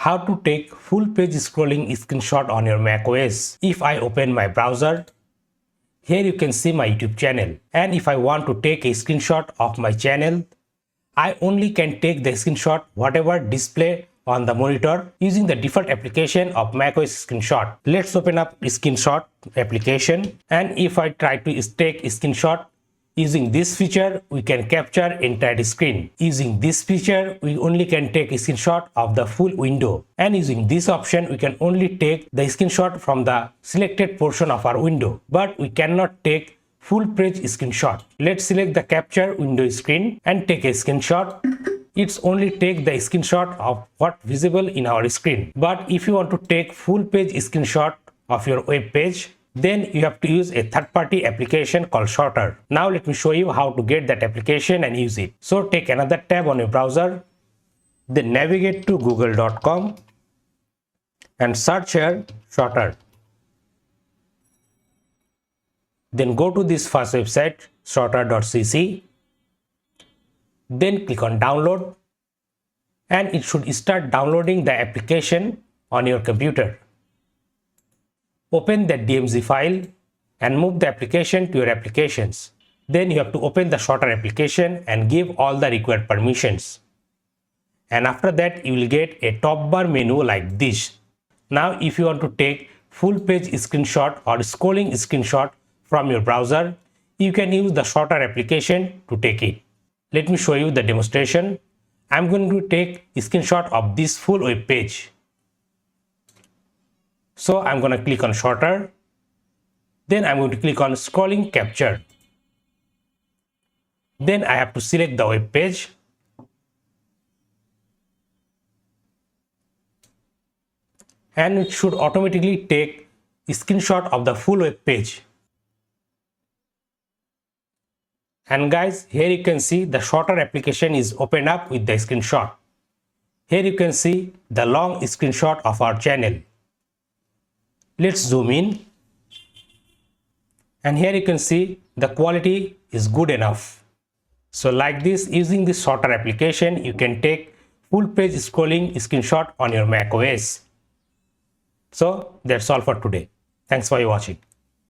How to take full page scrolling screenshot on your macOS. If I open my browser, here you can see my YouTube channel, and if I want to take a screenshot of my channel, I only can take the screenshot whatever display on the monitor using the default application of macOS Screenshot. Let's open up Screenshot application, and if I try to take a screenshot using this feature, we can capture entire screen. Using this feature, we only can take a screenshot of the full window, and using this option, we can only take the screenshot from the selected portion of our window, but we cannot take full page screenshot. Let's select the capture window screen and take a screenshot. It's only take the screenshot of what visible in our screen. But if you want to take full page screenshot of your web page, then you have to use a third-party application called Shottr. Now let me show you how to get that application and use it. So take another tab on your browser, then navigate to google.com and search here Shottr. Then go to this first website, shottr.cc. Then click on download, and it should start downloading the application on your computer. Open that DMZ file and move the application to your applications. Then you have to open the Shottr application and give all the required permissions. And after that, you will get a top bar menu like this. Now if you want to take full page screenshot or scrolling screenshot from your browser, you can use the Shottr application to take it. Let me show you the demonstration. I'm going to take a screenshot of this full web page. So I'm going to click on Shottr. Then I'm going to click on scrolling capture. Then I have to select the web page. And it should automatically take a screenshot of the full web page. And guys, here you can see the Shottr application is opened up with the screenshot. Here you can see the long screenshot of our channel. Let's zoom in. And here you can see the quality is good enough. So like this, using this Shottr application, you can take full page scrolling screenshot on your macOS. So that's all for today. Thanks for watching.